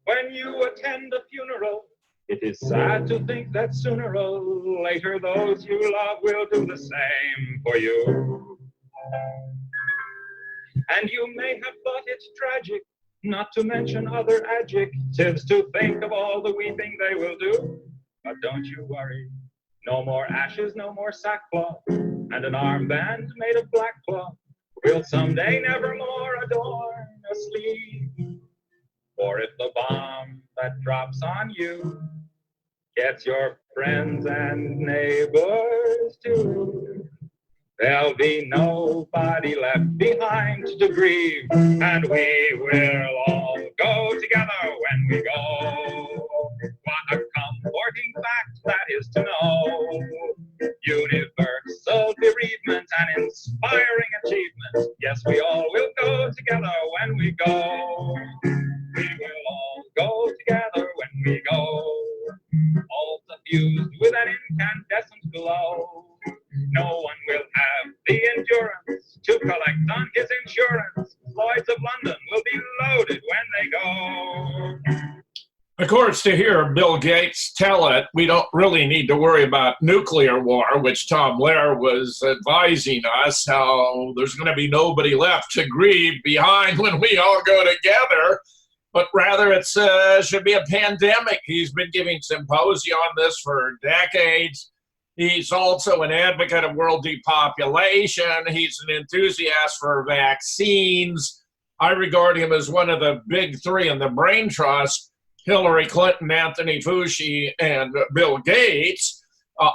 When you attend a funeral, it is sad to think that sooner or later those you love will do the same for you. And you may have thought it tragic, not to mention other adjectives, to think of all the weeping they will do. But don't you worry, no more ashes, no more sackcloth, and an armband made of black cloth will someday nevermore adorn a sleeve. For if the bomb that drops on you gets your friends and neighbors too, there'll be nobody left behind to grieve, and we will all go together when we go. What a comforting fact that is to know. Universal bereavement and inspiring achievement. Yes, we all will go together when we go. We will all go together when we go. All suffused with an incandescent glow. No one will have the endurance to collect on his insurance. Lloyds of London will be loaded when they go. Of course, to hear Bill Gates tell it, we don't really need to worry about nuclear war, which Tom Lehrer was advising us, how there's going to be nobody left to grieve behind when we all go together. But rather it should be a pandemic. He's been giving symposia on this for decades. He's also an advocate of world depopulation. He's an enthusiast for vaccines. I regard him as one of the big three in the brain trust, Hillary Clinton, Anthony Fauci, and Bill Gates,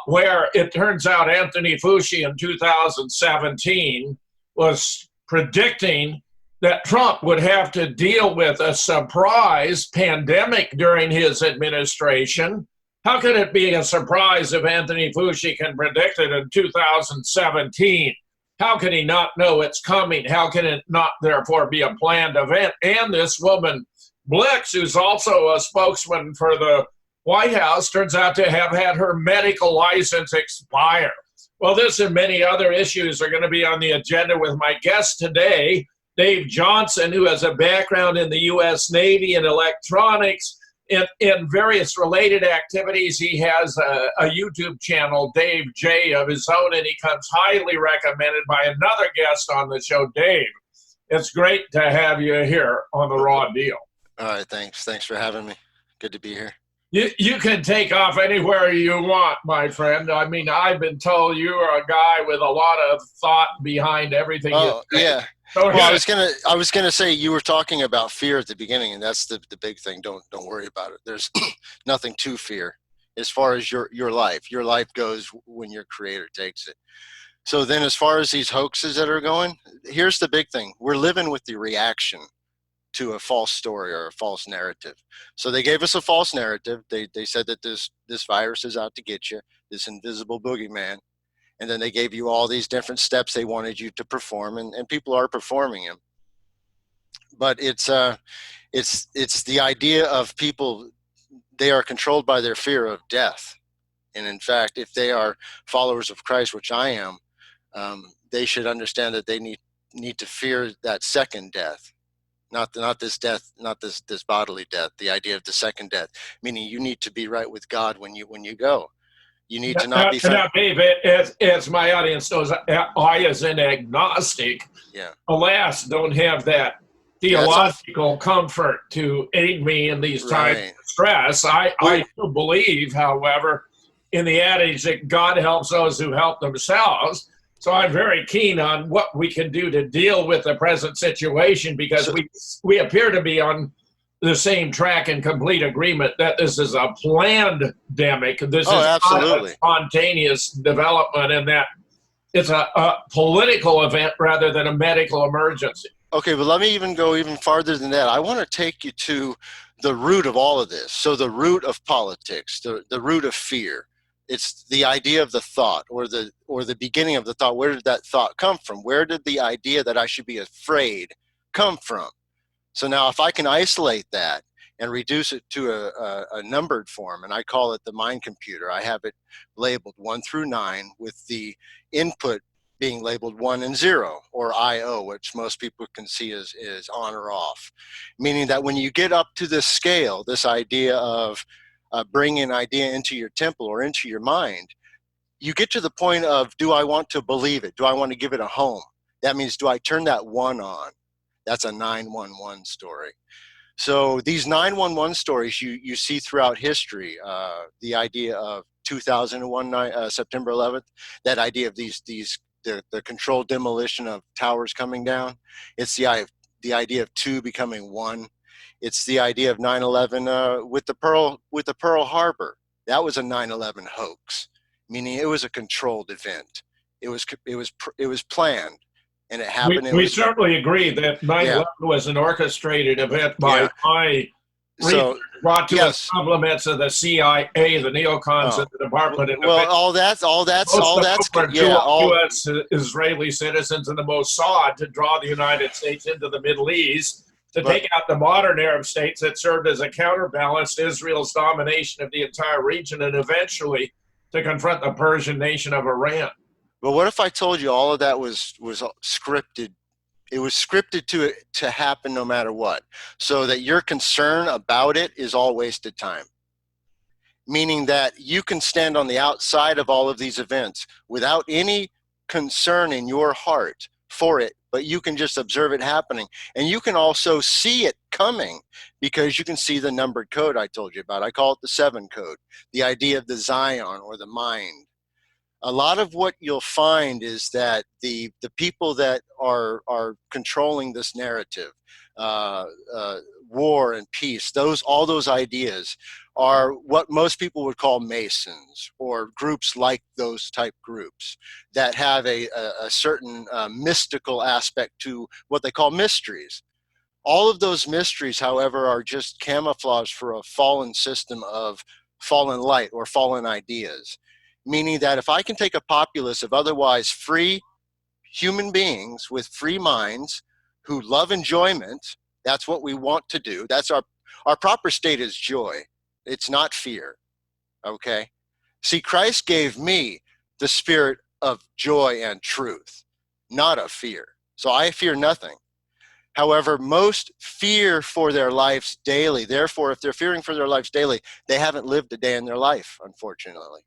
where it turns out Anthony Fauci in 2017 was predicting that Trump would have to deal with a surprise pandemic during his administration. How can it be a surprise if Anthony Fauci can predict it in 2017? How can he not know it's coming? How can it not therefore be a planned event? And this woman, Blix, who's also a spokesman for the White House, turns out to have had her medical license expire. Well, this and many other issues are going to be on the agenda with my guest today, Dave Johnson, who has a background in the U.S. Navy and electronics. In various related activities, he has a YouTube channel, Dave J, of his own, and he comes highly recommended by another guest on the show, Dave. It's great to have you here on The Raw Deal. All right, thanks. Thanks for having me. Good to be here. You can take off anywhere you want, my friend. I mean, I've been told you are a guy with a lot of thought behind everything you say. Yeah. Well, I was gonna say, you were talking about fear at the beginning, and that's the big thing. Don't worry about it. There's nothing to fear as far as your life. Your life goes when your creator takes it. So then as far as these hoaxes that are going, here's the big thing. We're living with the reaction to a false story or a false narrative. So they gave us a false narrative. They said that this virus is out to get you, this invisible boogeyman. And then they gave you all these different steps they wanted you to perform, and people are performing them. But it's the idea of people, they are controlled by their fear of death. And in fact, if they are followers of Christ, which I am, they should understand that they need to fear that second death, not this death, not this bodily death. The idea of the second death, meaning you need to be right with God when you go. You need to not be. Now, Dave, as my audience knows, I, as an agnostic, alas, don't have that theological comfort to aid me in these times of stress. I do believe, however, in the adage that God helps those who help themselves. So I'm very keen on what we can do to deal with the present situation, because we appear to be on the same track in complete agreement that this is a planned pandemic. This is absolutely not a spontaneous development, and that it's a political event rather than a medical emergency. Okay, but let me even go even farther than that. I want to take you to the root of all of this. So the root of politics, the root of fear. It's the idea of the thought, or the beginning of the thought. Where did that thought come from? Where did the idea that I should be afraid come from? So now if I can isolate that and reduce it to a numbered form, and I call it the mind computer. I have it labeled 1 through 9, with the input being labeled 1 and 0, or IO, which most people can see as on or off. Meaning that when you get up to this scale, this idea of bringing an idea into your temple or into your mind, you get to the point of, do I want to believe it? Do I want to give it a home? That means, do I turn that 1 on? That's a 911 story. So these 911 stories you see throughout history, the idea of 2001, September 11th, that idea of the controlled demolition of towers coming down. It's the idea of 2 becoming 1. It's the idea of 9/11 with the Pearl Harbor. That was a 9/11 hoax, meaning it was a controlled event. It was planned, and it happened. We certainly agree that 9/11 was an orchestrated event by my research, brought to us compliments of the CIA, the neocons, and the Department of Defense. Well, all that's good. Yeah, all U.S. Israeli citizens and the Mossad to draw the United States into the Middle East, to take out the modern Arab states that served as a counterbalance to Israel's domination of the entire region, and eventually to confront the Persian nation of Iran. But what if I told you all of that was scripted? It was scripted to happen no matter what, so that your concern about it is all wasted time. Meaning that you can stand on the outside of all of these events without any concern in your heart for it, but you can just observe it happening. And you can also see it coming, because you can see the numbered code I told you about. I call it the 7 code, the idea of the Zion, or the mind. A lot of what you'll find is that the people that are controlling this narrative, war and peace, all those ideas are what most people would call Masons, or groups like those type groups that have a certain mystical aspect to what they call mysteries. All of those mysteries, however, are just camouflage for a fallen system of fallen light or fallen ideas. Meaning that if I can take a populace of otherwise free human beings with free minds who love enjoyment, that's what we want to do. That's our proper state is joy. It's not fear, okay? See, Christ gave me the spirit of joy and truth, not of fear. So I fear nothing. However, most fear for their lives daily. Therefore, if they're fearing for their lives daily, they haven't lived a day in their life, unfortunately.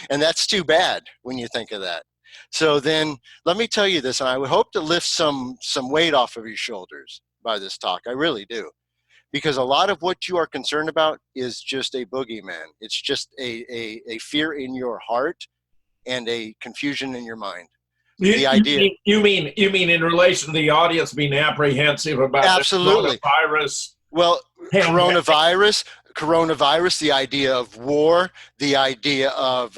And that's too bad when you think of that. So then let me tell you this, and I would hope to lift some weight off of your shoulders by this talk. I really do. Because a lot of what you are concerned about is just a boogeyman. It's just a fear in your heart and a confusion in your mind. The idea. You mean in relation to the audience being apprehensive about absolutely the coronavirus? Well, coronavirus, the idea of war, the idea of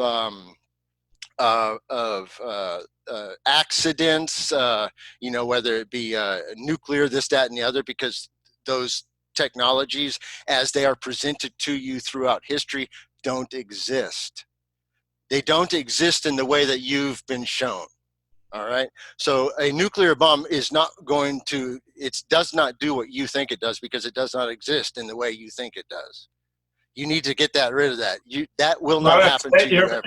accidents, whether it be nuclear, this, that, and the other, because those technologies, as they are presented to you throughout history, don't exist. They don't exist in the way that you've been shown. All right. So a nuclear bomb is not going to, it does not do what you think it does, because it does not exist in the way you think it does. You need to get rid of that. That will not happen to you.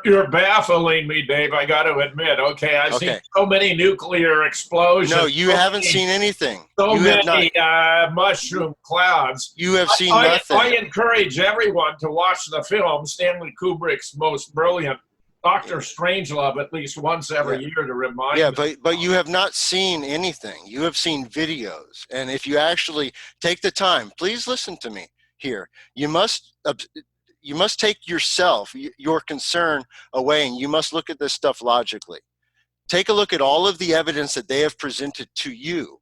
You're baffling me, Dave. I got to admit. Okay, I've seen so many nuclear explosions. No, you haven't seen anything. So many mushroom clouds. You have seen nothing. I encourage everyone to watch the film, Stanley Kubrick's most brilliant, Dr. Strangelove, at least once every year to remind. Yeah, but you have not seen anything. You have seen videos, and if you actually take the time, please listen to me here. You must take your concern away, and you must look at this stuff logically. Take a look at all of the evidence that they have presented to you,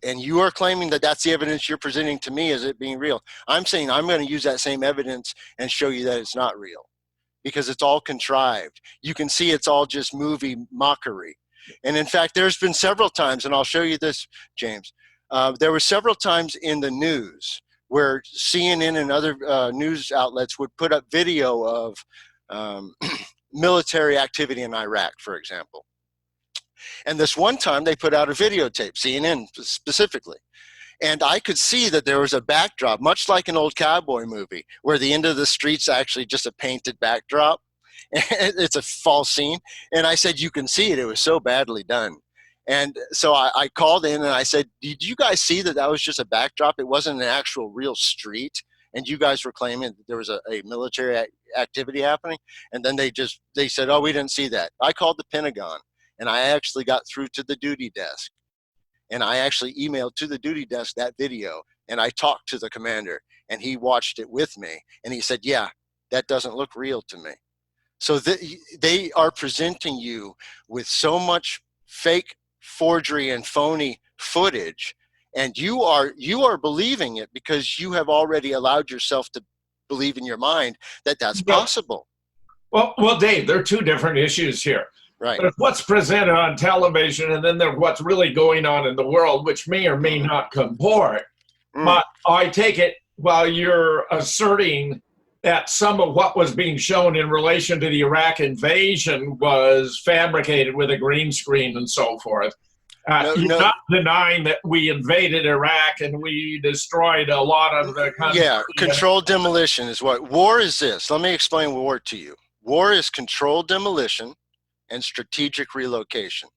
and you are claiming that that's the evidence you're presenting to me as it being real. I'm saying I'm going to use that same evidence and show you that it's not real, because it's all contrived. You can see it's all just movie mockery. And in fact, there's been several times, and I'll show you this, James. There were several times in the news where CNN and other news outlets would put up video of military activity in Iraq, for example. And this one time they put out a videotape, CNN specifically. And I could see that there was a backdrop, much like an old cowboy movie, where the end of the street's actually just a painted backdrop. It's a false scene. And I said, you can see it. It was so badly done. And so I called in and I said, did you guys see that was just a backdrop? It wasn't an actual real street. And you guys were claiming that there was a military activity happening. And then they said, oh, we didn't see that. I called the Pentagon and I actually got through to the duty desk. And I actually emailed to the duty desk that video. And I talked to the commander and he watched it with me. And he said, yeah, that doesn't look real to me. So they are presenting you with so much fake forgery and phony footage, and you are believing it because you have already allowed yourself to believe in your mind that that's possible. Well, Dave, there are two different issues here. Right. There's what's presented on television, and then there's what's really going on in the world, which may or may not comport. But I take it while you're asserting that some of what was being shown in relation to the Iraq invasion was fabricated with a green screen and so forth. You're not denying that we invaded Iraq and we destroyed a lot of the country. Yeah, controlled demolition is what war is. This. Let me explain war to you. War is controlled demolition and strategic relocation.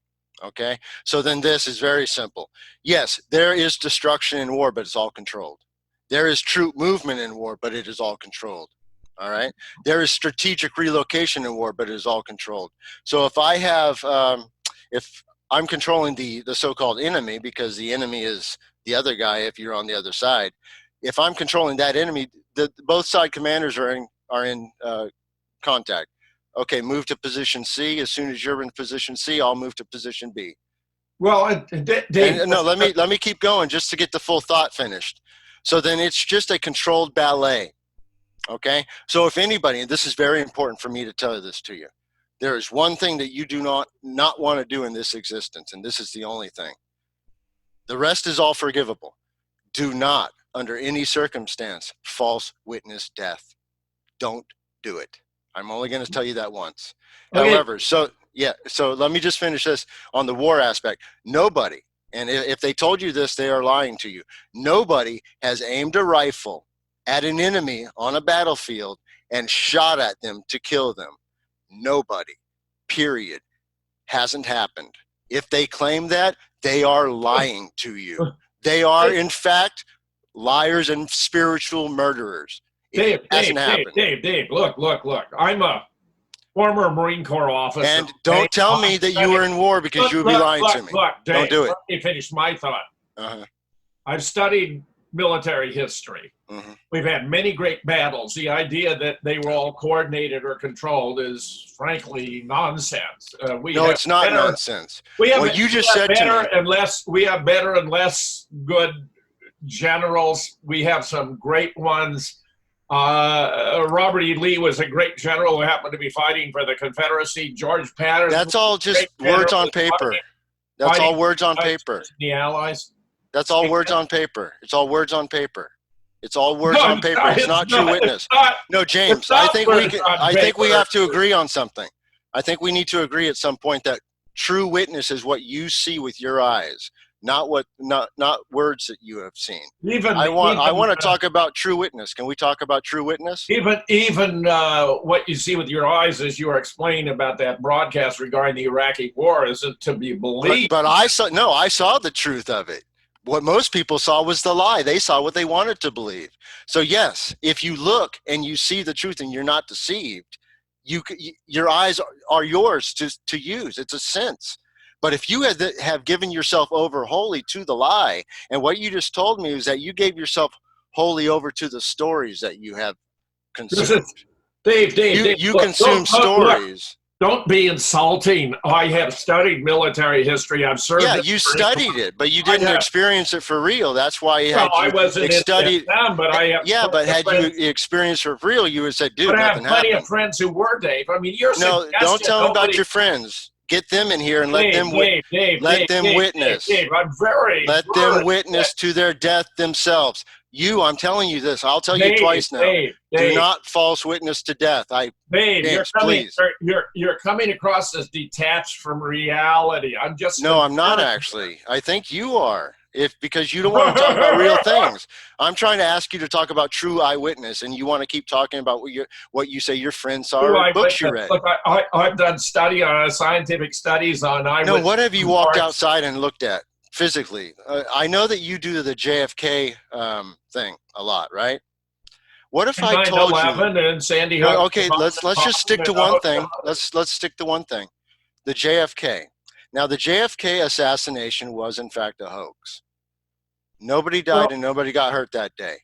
Okay? So then this is very simple. Yes, there is destruction in war, but it's all controlled. There is troop movement in war, but it is all controlled. All right. There is strategic relocation in war, but it is all controlled. So if I have, if I'm controlling the so-called enemy, because the enemy is the other guy, if you're on the other side, if I'm controlling that enemy, both side commanders are in contact. Okay, move to position C. As soon as you're in position C, I'll move to position B. Well, Dave, no, let me keep going just to get the full thought finished. So then it's just a controlled ballet. Okay, so if anybody, and this is very important for me to tell this to you, there is one thing that you do not want to do in this existence, and this is the only thing. The rest is all forgivable. Do not, under any circumstance, false witness death. Don't do it. I'm only going to tell you that once. Okay. However, so let me just finish this on the war aspect. Nobody, and if they told you this, they are lying to you. Nobody has aimed a rifle at an enemy on a battlefield and shot at them to kill them. Nobody, period. Hasn't happened. If they claim that, they are lying to you. They are, in fact, liars and spiritual murderers. Dave, look. I'm a former Marine Corps officer. And don't tell me that you were in war because you would be lying to me. Dave, don't do it. Let me finish my thought. Uh-huh. I've studied military history. Mm-hmm. We've had many great battles. The idea that they were all coordinated or controlled is frankly nonsense. It's not nonsense. We have better and less good generals. We have some great ones. Robert E. Lee was a great general who happened to be fighting for the Confederacy. George Patterson. That's all just words on paper. That's all words on paper. The Allies. That's all words on paper. It's all words on paper. It's all words on paper. It's not true witness. No, James, I think we have to agree on something. I think we need to agree at some point that true witness is what you see with your eyes, not words that you have seen. I want to talk about true witness. Can we talk about true witness? Even what you see with your eyes, as you were explaining about that broadcast regarding the Iraqi war, isn't to be believed. But I saw the truth of it. What most people saw was the lie. They saw what they wanted to believe. So yes, if you look and you see the truth and you're not deceived, your eyes are yours to use. It's a sense. But if you have given yourself over wholly to the lie, and what you just told me is that you gave yourself wholly over to the stories that you have consumed. Dave, you consume stories. Don't be insulting. I have studied military history. I've served. Yeah, you studied it, but you didn't experience it for real. That's why you had I wasn't studied. But I have. Yeah, but had you experienced it for real, you would have said, "Dude, but I have nothing plenty happened." Of friends who were, Dave. I mean, you're no. Don't tell them about your friends. Get them in here and let them witness. Dave, I'm very. Let them witness to their death themselves. I'm telling you this. I'll tell you twice now. Do not false witness to death. James, please. You're coming across as detached from reality. I'm just. No, I'm not actually. I think you are. because you don't want to talk about real things. I'm trying to ask you to talk about true eyewitness, and you want to keep talking about what you say your friends saw True or books you eyewitness. read. Look, I've done scientific studies on eyewitness. No, what have you walked reports. outside and looked at physically? I know that you do the JFK thing a lot, right? What if I told you? 9/11 and Sandy No, Hook. okay, let's just stick to one thing. Let's stick to one thing. The JFK. Now, the JFK assassination was in fact a hoax. Nobody died and nobody got hurt that day.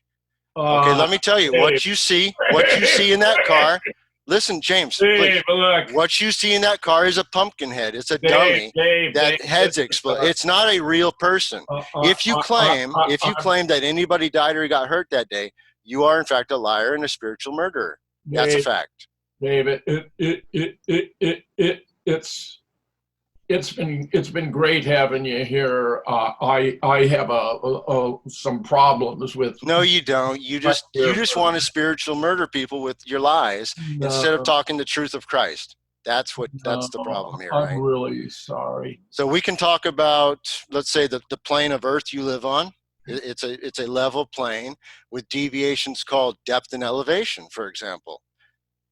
Okay, let me tell you what you see in that car. Listen, James, please. Look, What you see in that car is a pumpkin head. It's a dummy that heads explode. It's not a real person. If you claim that anybody died or got hurt that day, you are in fact a liar and a spiritual murderer. That's a fact. David, it's been great having you here. I have some problems with. No, you don't. You just want to spiritual murder people with your lies instead of talking the truth of Christ. That's the problem here. I'm right? really sorry. So we can talk about, let's say, the plane of Earth you live on. It's a level plane with deviations called depth and elevation, for example.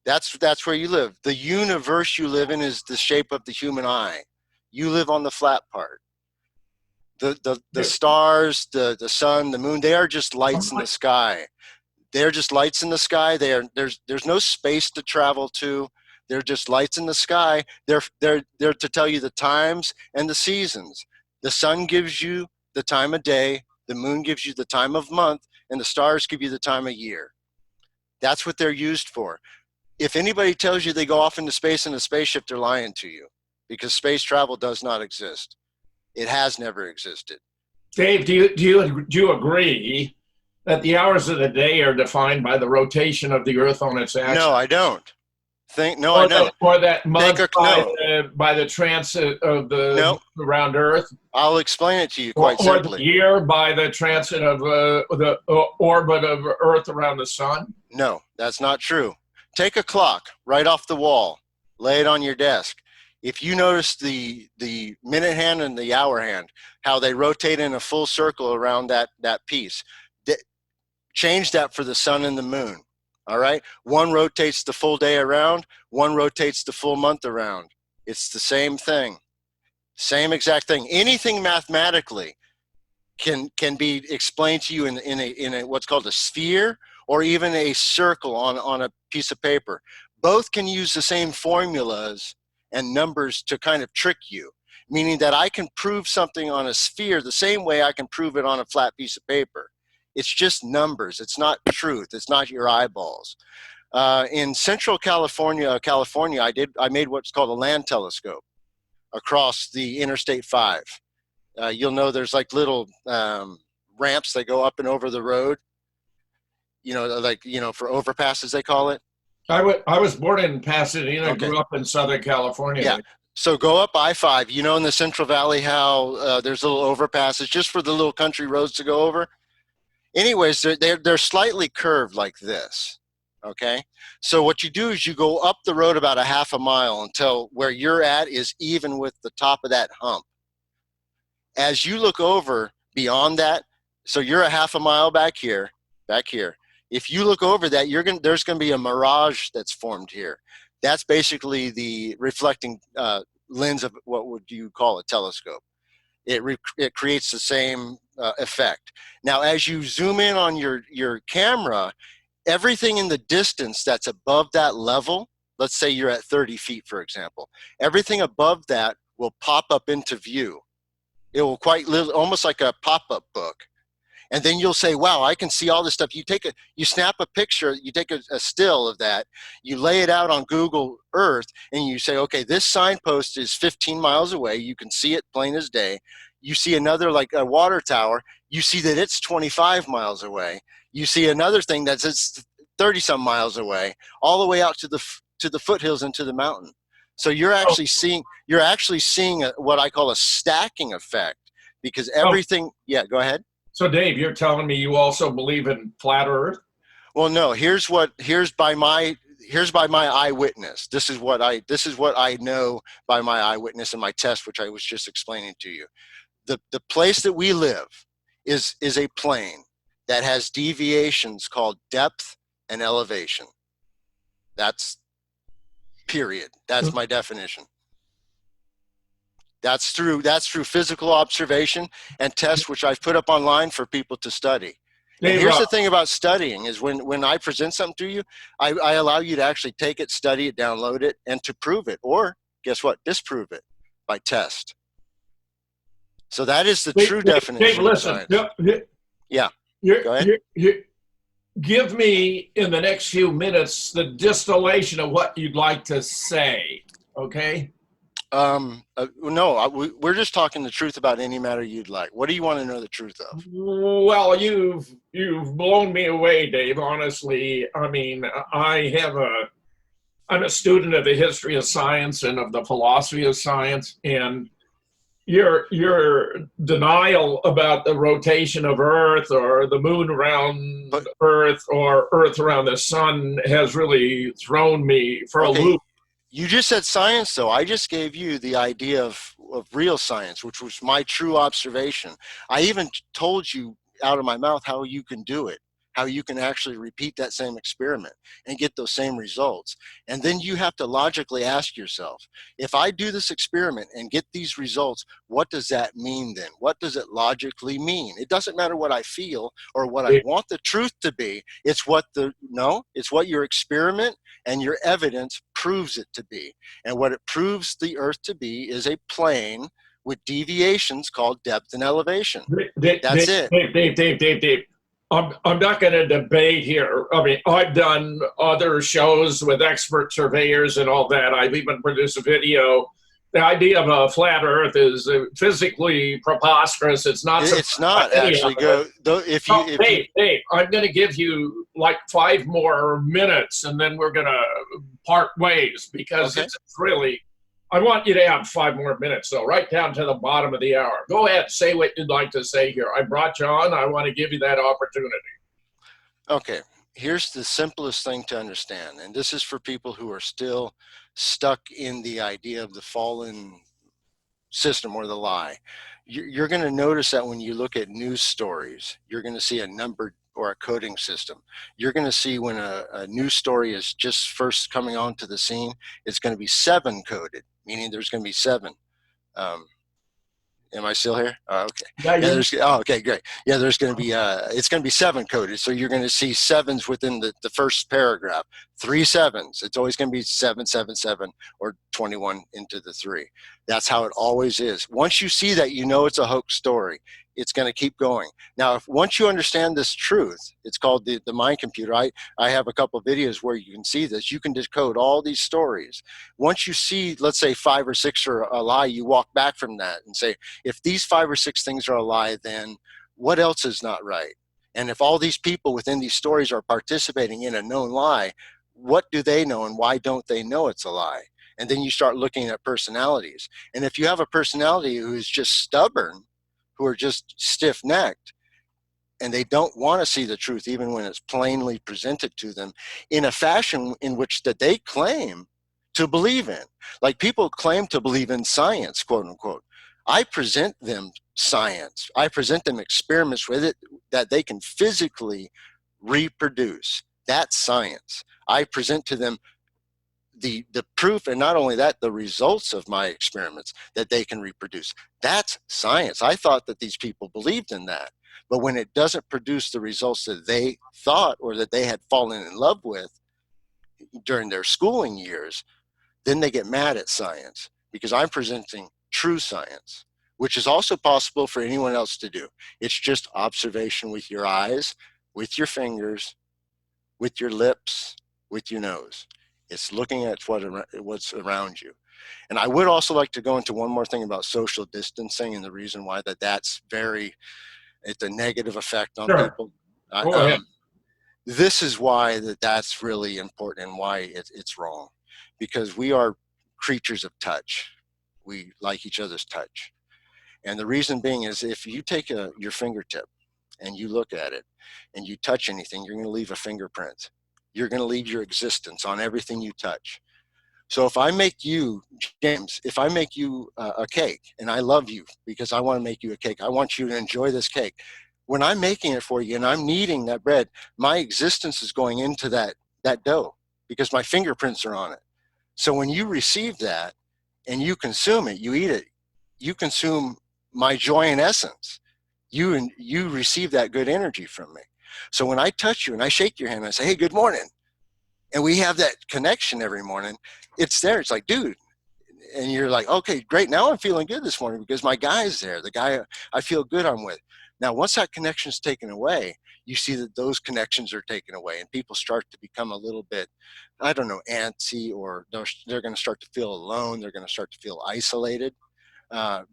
That's where you live. The universe you live in is the shape of the human eye. You live on the flat part. The stars, the sun, the moon, they are just lights in the sky. They're just lights in the sky. There's no space to travel to. They're just lights in the sky. They're to tell you the times and the seasons. The sun gives you the time of day. The moon gives you the time of month, and the stars give you the time of year. That's what they're used for. If anybody tells you they go off into space in a spaceship, they're lying to you, because space travel does not exist. It has never existed. Dave, do you agree that the hours of the day are defined by the rotation of the Earth on its axis? No, I don't. I don't. Or that month by the transit of the around Earth? I'll explain it to you quite simply. Or the year by the transit of the orbit of Earth around the sun? No, that's not true. Take a clock right off the wall, lay it on your desk. If you notice the minute hand and the hour hand, how they rotate in a full circle around that piece, change that for the sun and the moon. All right, one rotates the full day around, one rotates the full month around. It's the same thing, same exact thing. Anything mathematically can be explained to you in a what's called a sphere or even a circle on a piece of paper. Both can use the same formulas and numbers to kind of trick you, meaning that I can prove something on a sphere the same way I can prove it on a flat piece of paper. It's just numbers. It's not truth. It's not your eyeballs. In Central California, I made what's called a land telescope across the Interstate 5. You'll know there's like little ramps that go up and over the road. For overpasses, they call it. I was born in Pasadena, grew up in Southern California. Yeah. So go up I-5. In the Central Valley how there's little overpasses just for the little country roads to go over. Anyways, they're slightly curved like this, okay? So what you do is you go up the road about a half a mile until where you're at is even with the top of that hump. As you look over beyond that, so you're a half a mile back here. If you look over that, there's going to be a mirage that's formed here. That's basically the reflecting lens of what would you call a telescope. It creates the same effect. Now, as you zoom in on your camera, everything in the distance that's above that level, let's say you're at 30 feet, for example, everything above that will pop up into view. It will almost like a pop-up book. And then you'll say, wow, I can see all this stuff. You snap a picture, you take a still of that, you lay it out on Google Earth, and you say, okay, this signpost is 15 miles away. You can see it plain as day. You see another, like a water tower, you see that it's 25 miles away. You see another thing it's 30 some miles away, all the way out to the foothills and to the mountain. So you're actually seeing what I call a stacking effect, because everything, yeah, go ahead. So Dave, you're telling me you also believe in flat Earth? Well, no. Here's by my eyewitness. This is what I know by my eyewitness and my test, which I was just explaining to you. The place that we live, is a plane that has deviations called depth and elevation. That's period. That's my definition. That's through physical observation and tests, which I've put up online for people to study. And here's the thing about studying is when I present something to you, I allow you to actually take it, study it, download it, and to prove it, or guess what, disprove it by test. So that is the true definition of science. Yeah. Go ahead. Give me in the next few minutes the distillation of what you'd like to say. Okay. No, we're just talking the truth about any matter you'd like. What do you want to know the truth of? Well, you've blown me away, Dave. Honestly, I mean, I'm a student of the history of science and of the philosophy of science, and your denial about the rotation of Earth or the moon around Earth or Earth around the sun has really thrown me for a loop. You just said science, though. I just gave you the idea of real science, which was my true observation. I even told you out of my mouth how you can do it, how you can actually repeat that same experiment and get those same results. And then you have to logically ask yourself, if I do this experiment and get these results, what does that mean then? What does it logically mean? It doesn't matter what I feel or what I want the truth to be. It's what your experiment and your evidence proves it to be. And what it proves the Earth to be is a plane with deviations called depth and elevation. That's it. Dave. I'm not going to debate here. I mean, I've done other shows with expert surveyors and all that. I've even produced a video. The idea of a flat Earth is physically preposterous. It's not. It's not actually. Dave, I'm going to give you like 5 more minutes, and then we're going to part ways because it's really. I want you to have 5 more minutes, though, right down to the bottom of the hour. Go ahead, say what you'd like to say here. I brought you on. I want to give you that opportunity. Okay, here's the simplest thing to understand, and this is for people who are still stuck in the idea of the fallen system or the lie. You're going to notice that when you look at news stories, you're going to see a numbered or a coding system. You're going to see when a news story is just first coming onto the scene, it's going to be 7 coded, meaning there's going to be 7. Am I still here? Okay. Okay, great. Yeah, there's going to be it's going to be 7 coded. So you're going to see 7s within the first paragraph. 3 7s. It's always going to be 7 7 7 or 21 into the 3. That's how it always is. Once you see that, you know it's a hoax story. It's going to keep going. Now, once you understand this truth, it's called the mind computer. I have a couple of videos where you can see this. You can decode all these stories. Once you see, let's say 5 or 6 are a lie, you walk back from that and say, if these 5 or 6 things are a lie, then what else is not right? And if all these people within these stories are participating in a known lie, what do they know and why don't they know it's a lie? And then you start looking at personalities. And if you have a personality who is just stubborn, who are just stiff-necked, and they don't want to see the truth even when it's plainly presented to them in a fashion in which that they claim to believe in. Like people claim to believe in science, quote unquote. I present them science. I present them experiments with it that they can physically reproduce. That's science. I present to them the proof, and not only that, the results of my experiments that they can reproduce. That's science. I thought that these people believed in that. But when it doesn't produce the results that they thought or that they had fallen in love with during their schooling years, then they get mad at science because I'm presenting true science, which is also possible for anyone else to do. It's just observation with your eyes, with your fingers, with your lips, with your nose. It's looking at what's around you. And I would also like to go into one more thing about social distancing and the reason why it's a negative effect on people. Go ahead. This is why that's really important and why it's wrong. Because we are creatures of touch. We like each other's touch. And the reason being is if you take your fingertip and you look at it and you touch anything, you're going to leave a fingerprint. You're going to leave your existence on everything you touch. So if I make you, James, if I make you a cake, and I love you because I want to make you a cake, I want you to enjoy this cake. when I'm making it for you and I'm kneading that bread, my existence is going into that dough because my fingerprints are on it. So when you receive that and you consume it, you eat it, you consume my joy and essence. You receive that good energy from me. So when I touch you and I shake your hand and I say, hey, good morning, and we have that connection every morning, it's there. It's like, dude, and you're like, okay, great. Now I'm feeling good this morning because my guy's there, the guy I feel good I'm with. Now, once that connection is taken away, you see that those connections are taken away and people start to become a little bit, I don't know, antsy, or they're going to start to feel alone. They're going to start to feel isolated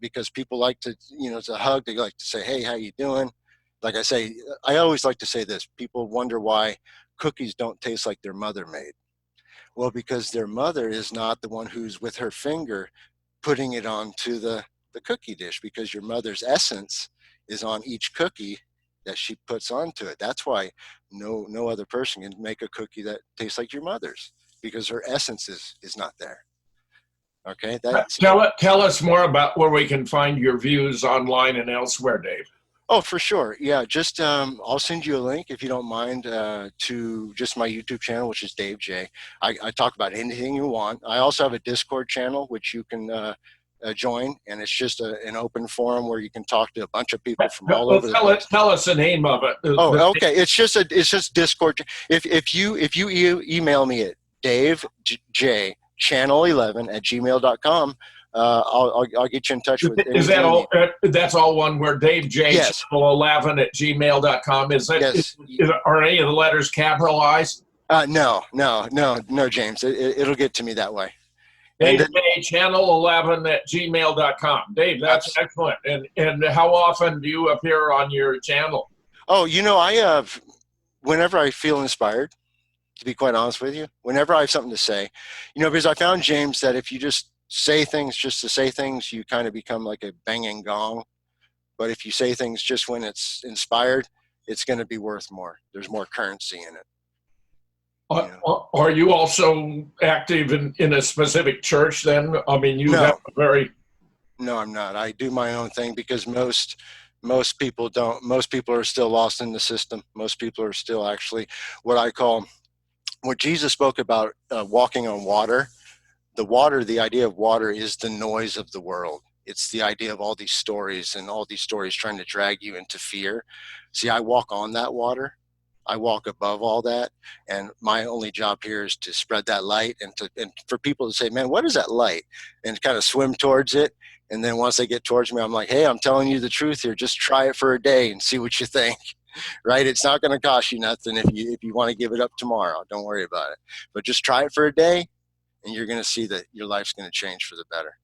because people like to, to hug. They like to say, hey, how you doing? Like I say, I always like to say this. People wonder why cookies don't taste like their mother made. Well, because their mother is not the one who's with her finger putting it onto the cookie dish, because your mother's essence is on each cookie that she puts onto it. That's why no other person can make a cookie that tastes like your mother's, because her essence is not there. Okay. Tell us more about where we can find your views online and elsewhere, Dave. Oh, for sure. Yeah, just I'll send you a link if you don't mind to just my YouTube channel, which is Dave J. I talk about anything you want. I also have a Discord channel which you can join, and it's just an open forum where you can talk to a bunch of people from all over the place. Tell us the name of it. Oh, okay. It's just Discord. If you email me at davejchannel11@gmail.com. I'll get you in touch with. Is that all? That's all one word. davejchannel11@gmail.com. Is that? Yes. Are any of the letters capitalized? No, James. It'll get to me that way. davejchannel11@gmail.com. Dave, that's excellent. And how often do you appear on your channel? Oh, I have, whenever I feel inspired, to be quite honest with you, whenever I have something to say, because I found, James, that if you just say things just to say things, you kind of become like a banging gong. But if you say things just when it's inspired, it's going to be worth more. There's more currency in it. Are you also active in a specific church then? I mean, you have a very... No, I'm not. I do my own thing because most people don't. Most people are still lost in the system. Most people are still actually what Jesus spoke about, walking on water. The idea of water is the noise of the world. It's the idea of all these stories and all these stories trying to drag you into fear. See, I walk on that water. I walk above all that. And my only job here is to spread that light and for people to say, man, what is that light? And kind of swim towards it. And then once they get towards me, I'm like, hey, I'm telling you the truth here. Just try it for a day and see what you think. Right? It's not going to cost you nothing if you want to give it up tomorrow. Don't worry about it. But just try it for a day. And you're going to see that your life's going to change for the better.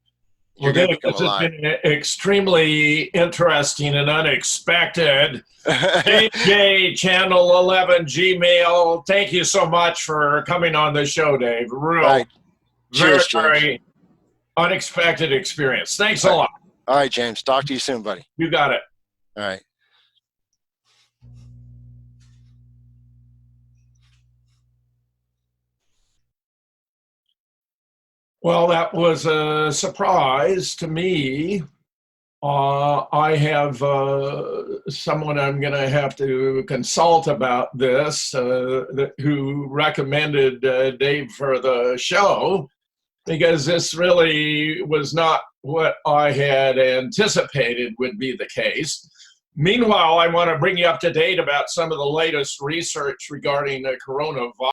Well, Dave, this has been extremely interesting and unexpected. JJ Channel 11 Gmail. Thank you so much for coming on the show, Dave. Very, very unexpected experience. Thanks a lot. All right, James. Talk to you soon, buddy. You got it. All right. Well, that was a surprise to me. I have someone I'm going to have to consult about this who recommended Dave for the show, because this really was not what I had anticipated would be the case. Meanwhile, I want to bring you up to date about some of the latest research regarding the coronavirus.